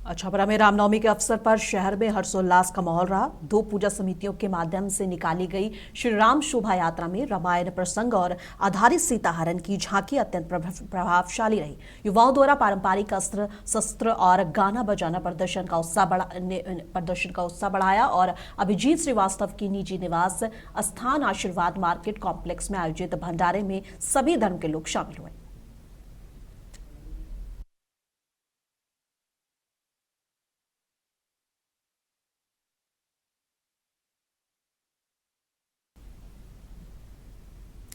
छपरा में रामनवमी के अवसर पर शहर में हर्षोल्लास का माहौल रहा। 2 पूजा समितियों के माध्यम से निकाली गई श्री राम शोभा यात्रा में रामायण प्रसंग और आधारित सीता हरण की झांकी अत्यंत प्रभावशाली रही। युवाओं द्वारा पारंपरिक अस्त्र शस्त्र और गाना बजाना प्रदर्शन का उत्साह बढ़ाया और अभिजीत श्रीवास्तव की निजी निवास स्थान आशीर्वाद मार्केट कॉम्प्लेक्स में आयोजित भंडारे में सभी धर्म के लोग शामिल हुए।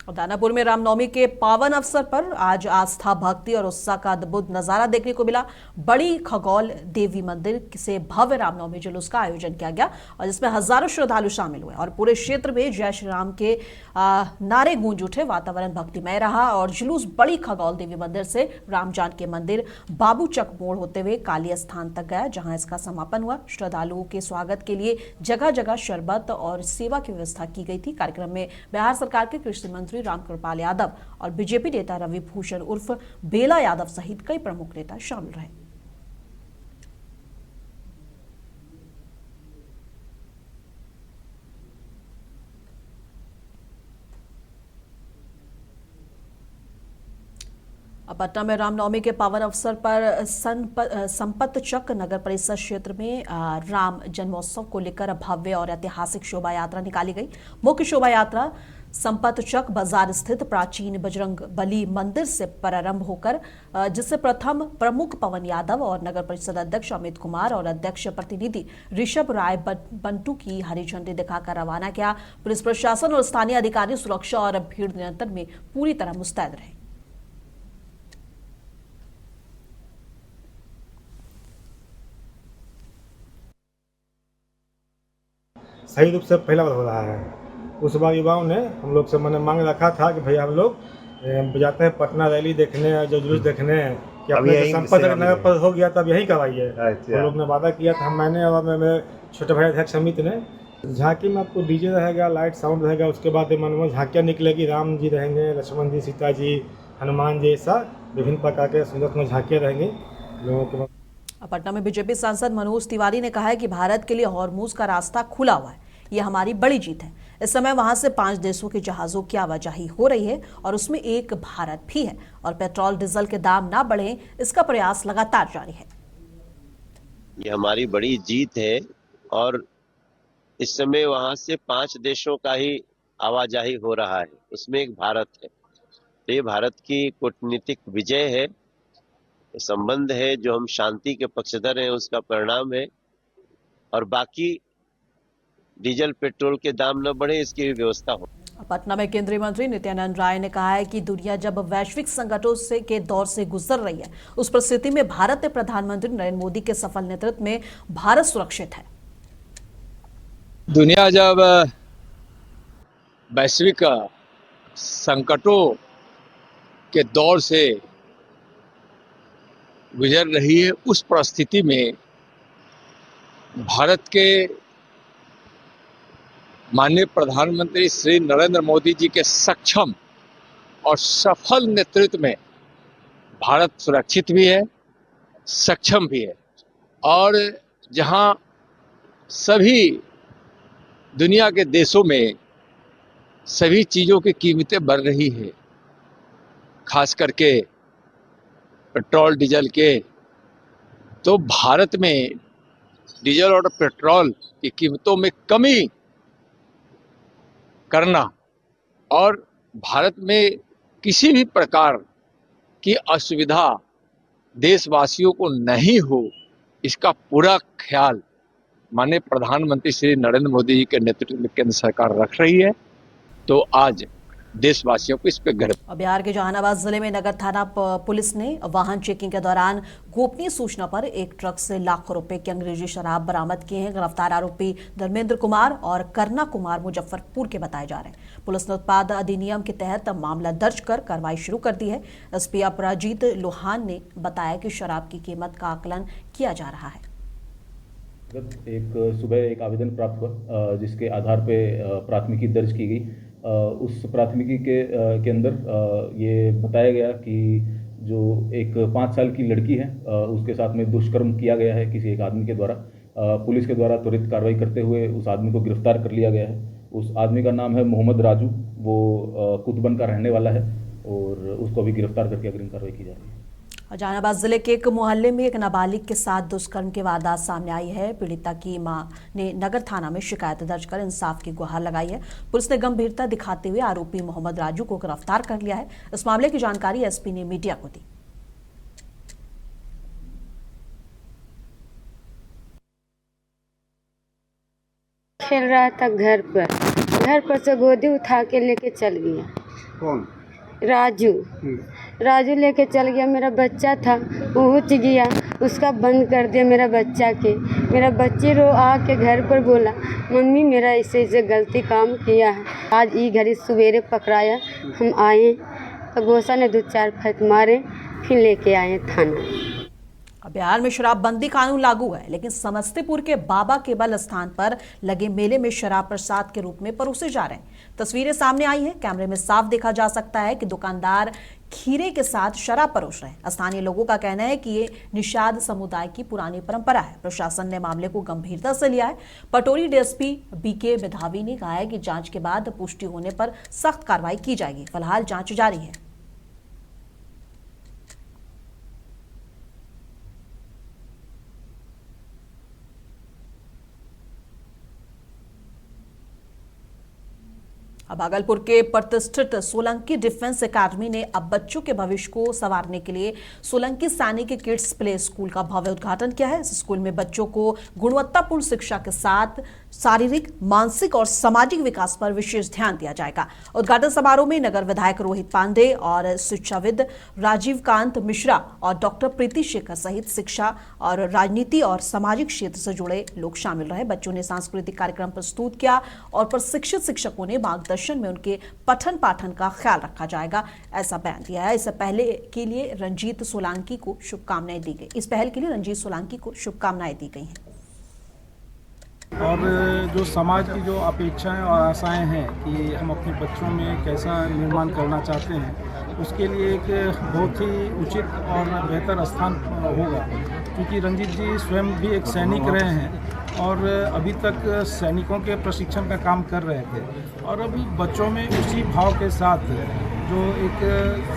दानापुर में रामनवमी के पावन अवसर पर आज आस्था भक्ति और उत्साह का अद्भुत नजारा देखने को मिला। बड़ी खगौल देवी मंदिर से भव्य रामनवमी जुलूस का आयोजन किया गया और जिसमें हजारों श्रद्धालु शामिल हुए और पूरे क्षेत्र में जय श्री राम के नारे गूंज उठे। वातावरण भक्तिमय रहा और जुलूस बड़ी खगौल देवी मंदिर से राम जानकी मंदिर बाबूचक मोड़ होते हुए काली स्थान तक गया, जहां इसका समापन हुआ। श्रद्धालुओं के स्वागत के लिए जगह जगह शरबत और सेवा की व्यवस्था की गई थी। कार्यक्रम में बिहार सरकार के कृषि मंत्री रामकृपाल यादव और बीजेपी नेता रवि भूषण उर्फ बेला यादव सहित कई प्रमुख नेता शामिल रहे। पटना में रामनवमी के पावन अवसर पर संपत चक नगर परिषद क्षेत्र में राम जन्मोत्सव को लेकर भव्य और ऐतिहासिक शोभा यात्रा निकाली गई। मुख्य शोभा यात्रा संपत चक बाजार स्थित प्राचीन बजरंग बली मंदिर से प्रारंभ होकर जिससे प्रथम प्रमुख पवन यादव और नगर परिषद अध्यक्ष अमित कुमार और अध्यक्ष प्रतिनिधि ऋषभ राय बंटू की हरी झंडी दिखाकर रवाना किया। पुलिस प्रशासन और स्थानीय अधिकारी सुरक्षा और भीड़ नियंत्रण में पूरी तरह मुस्तैद रहे। सही रूप से पहला बार हो रहा है। उस बार युवाओं ने हम लोग से मैंने मांग रखा था कि भैया हम लोग जाते हैं पटना रैली देखने, जो जुलूस देखने कि अपने संपत नगर पर हो गया तब यही करवाइए। हम लोग ने वादा किया था, मैंने और मेरे छोटे भाई अध्यक्ष अमित ने। झांकी में आपको डीजे रहेगा, लाइट साउंड रहेगा, उसके बाद मनोरम झांकियाँ निकलेगी। राम जी रहेंगे, लक्ष्मण जी, सीता जी, हनुमान जी, ऐसा विभिन्न प्रकार के सुंदर झांकियाँ रहेंगी लोगों के। पटना में बीजेपी सांसद मनोज तिवारी ने कहा है कि भारत के लिए हॉर्मुज का रास्ता खुला हुआ है, ये हमारी बड़ी जीत है। इस समय वहां से 5 देशों के जहाजों की आवाजाही हो रही है और उसमें एक भारत भी है और पेट्रोल डीजल के दाम ना बढ़े, इसका प्रयास लगातार जारी है। ये हमारी बड़ी जीत है और इस समय वहां से 5 देशों का ही आवाजाही हो रहा है, उसमें एक भारत है। ये भारत की कूटनीतिक विजय है, संबंध है जो हम शांति के पक्षधर हैं, उसका परिणाम है। और बाकी डीजल पेट्रोल के दाम न बढ़े, इसकी भी व्यवस्था हो। पटना में केंद्रीय मंत्री नित्यानंद राय ने कहा है कि दुनिया जब वैश्विक संकटों के दौर से गुजर रही है, उस परिस्थिति में भारत में प्रधानमंत्री नरेंद्र मोदी के सफल नेतृत्व में भारत सुरक्षित है। दुनिया जब वैश्विक संकटों के दौर से गुजर रही है, उस परिस्थिति में भारत के माननीय प्रधानमंत्री श्री नरेंद्र मोदी जी के सक्षम और सफल नेतृत्व में भारत सुरक्षित भी है, सक्षम भी है। और जहां सभी दुनिया के देशों में सभी चीज़ों की कीमतें बढ़ रही है, खास करके पेट्रोल डीजल के, तो भारत में डीजल और पेट्रोल की कीमतों में कमी करना और भारत में किसी भी प्रकार की असुविधा देशवासियों को नहीं हो, इसका पूरा ख्याल माननीय प्रधानमंत्री श्री नरेंद्र मोदी जी के नेतृत्व में केंद्र सरकार रख रही है। तो आज देशवासियों को इस पे गर्व। बिहार के जहानाबाद जिले में नगर थाना पुलिस ने वाहन चेकिंग के दौरान गोपनीय सूचना पर एक ट्रक से लाखों रुपए की अंग्रेजी शराब बरामद किए हैं। गिरफ्तार आरोपी धर्मेंद्र कुमार और करना कुमार मुजफ्फरपुर के बताए जा रहे हैं। पुलिस ने उत्पाद अधिनियम के तहत मामला दर्ज कर कार्रवाई शुरू कर दी है। एसपी अपराजित लोहान ने बताया कि शराब की कीमत का आकलन किया जा रहा है। सुबह एक आवेदन प्राप्त हुआ जिसके आधार पे प्राथमिकी दर्ज की गई। उस प्राथमिकी के अंदर ये बताया गया कि जो एक 5 साल की लड़की है उसके साथ में दुष्कर्म किया गया है किसी एक आदमी के द्वारा। पुलिस के द्वारा त्वरित कार्रवाई करते हुए उस आदमी को गिरफ्तार कर लिया गया है। उस आदमी का नाम है मोहम्मद राजू, वो कुतबन का रहने वाला है और उसको अभी गिरफ्तार करके अग्रिम कार्रवाई की जा रही है। जहानाबाद जिले के एक मोहल्ले में एक नाबालिग के साथ दुष्कर्म की वारदात सामने आई है। पीड़िता की मां ने नगर थाना में शिकायत दर्ज कर इंसाफ की गुहार लगाई है। पुलिस ने गंभीरता दिखाते हुए आरोपी मोहम्मद राजू को गिरफ्तार कर लिया है। इस मामले की जानकारी एसपी ने मीडिया को दी। खेल रहा था घर पर से गोदी उठा के लेके चल गया। कौन? राजू लेके चल गया। मेरा बच्चा था वो उठ गया, उसका बंद कर दिया मेरा बच्चा के। मेरा बच्चे रो आके घर पर बोला मम्मी मेरा ऐसे गलती काम किया है। आज ई घड़ी सवेरे पकड़ाया, हम आए तो गोसा ने 2-4 फट मारे, फिर लेके आए थाना। बिहार में शराबबंदी कानून लागू है, लेकिन समस्तीपुर के बाबा केबल स्थान पर लगे मेले में शराब प्रसाद के रूप में परोसे जा रहे हैं। तस्वीरें सामने आई हैं। कैमरे में साफ देखा जा सकता है कि दुकानदार खीरे के साथ शराब परोस रहे हैं। स्थानीय लोगों का कहना है कि ये निषाद समुदाय की पुरानी परंपरा है। प्रशासन ने मामले को गंभीरता से लिया है। पटोरी डीएसपी बीके मेधावी ने कहा है कि जांच के बाद पुष्टि होने पर सख्त कार्रवाई की जाएगी। फिलहाल जांच जारी है। भागलपुर के प्रतिष्ठित सोलंकी डिफेंस एकेडमी ने अब बच्चों के भविष्य को संवारने के लिए सोलंकी सैनिक किड्स प्ले स्कूल का भव्य उद्घाटन किया है। इस स्कूल में बच्चों को गुणवत्तापूर्ण शिक्षा के साथ शारीरिक, मानसिक और सामाजिक विकास पर विशेष ध्यान दिया जाएगा। उद्घाटन समारोह में नगर विधायक रोहित पांडे और शिक्षाविद राजीव कांत मिश्रा और डॉक्टर प्रीति शेखर सहित शिक्षा और राजनीति और सामाजिक क्षेत्र से जुड़े लोग शामिल रहे। बच्चों ने सांस्कृतिक कार्यक्रम प्रस्तुत किया और प्रशिक्षित शिक्षकों ने मार्गदर्शन में उनके पठन पाठन का ख्याल रखा जाएगा, ऐसा बयान दिया है। इससे पहले के लिए रंजीत सोलंकी को शुभकामनाएं दी गई। इस पहल के लिए रंजीत सोलंकी को शुभकामनाएं दी गई हैं। और जो समाज की जो अपेक्षाएं और आशाएं हैं कि हम अपने बच्चों में कैसा निर्माण करना चाहते हैं, उसके लिए एक बहुत ही उचित और बेहतर स्थान होगा, क्योंकि रंजीत जी स्वयं भी एक सैनिक रहे हैं और अभी तक सैनिकों के प्रशिक्षण का काम कर रहे थे। और अभी बच्चों में उसी भाव के साथ जो एक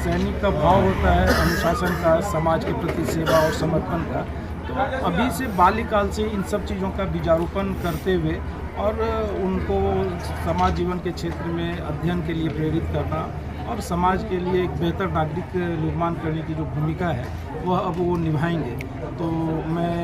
सैनिक का भाव होता है, अनुशासन का, समाज के प्रति सेवा और समर्पण का, तो अभी से बाल्यकाल से इन सब चीज़ों का बीजारोपण करते हुए और उनको समाज जीवन के क्षेत्र में अध्ययन के लिए प्रेरित करना और समाज के लिए एक बेहतर नागरिक निर्माण करने की जो भूमिका है वह अब वो निभाएंगे। तो मैं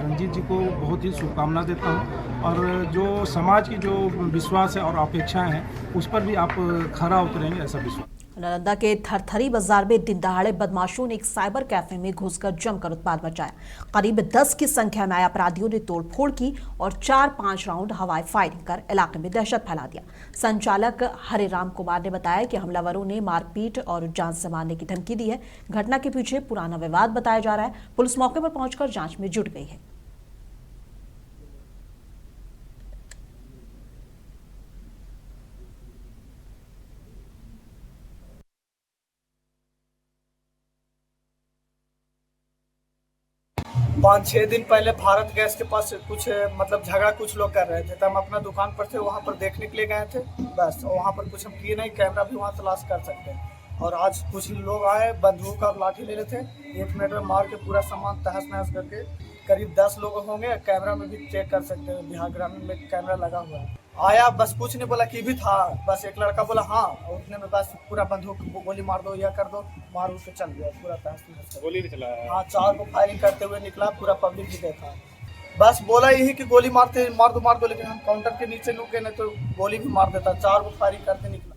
रंजीत जी को बहुत ही शुभकामना देता हूँ और जो समाज की जो विश्वास है और अपेक्षाएं हैं उस पर भी आप खरा उतरेंगे, ऐसा विश्वास। नालंदा के थरथरी बाजार में दिन दहाड़े बदमाशों ने एक साइबर कैफे में घुसकर जमकर उत्पात मचाया। करीब 10 की संख्या में आए अपराधियों ने तोड़फोड़ की और 4-5 राउंड हवाई फायरिंग कर इलाके में दहशत फैला दिया। संचालक हरिराम कुमार ने बताया कि हमलावरों ने मारपीट और जान से मारने की धमकी दी है। घटना के पीछे पुराना विवाद बताया जा रहा है। पुलिस मौके पर पहुंचकर जांच में जुट गई है। पाँच 6 दिन पहले भारत गैस के पास कुछ झगड़ा कुछ लोग कर रहे थे, तो हम अपना दुकान पर थे, वहाँ पर देखने के लिए गए थे। बस वहाँ पर कुछ हम किए नहीं, कैमरा भी वहाँ तलाश कर सकते हैं। और आज कुछ लोग आए, बंदूक और लाठी ले रहे थे, 1 मिनट में मार के पूरा सामान तहस नहस करके। करीब 10 लोग होंगे। कैमरा में भी चेक कर सकते हैं, बिहार ग्रामीण में कैमरा लगा हुआ है। आया, बस कुछ नहीं बोला कि भी था, बस एक लड़का बोला हाँ, उतने में बस पूरा बंदूक गोली मार दो या कर दो, मार उसके चल गया पूरा तहस। गोली भी चलाया? हाँ, 4 को फायरिंग करते हुए निकला, पूरा पब्लिक भी देखा। बस बोला यही कि गोली मार दो, लेकिन हम काउंटर के नीचे लुक गए, नहीं तो गोली भी मार देता। 4 को फायरिंग करते निकले।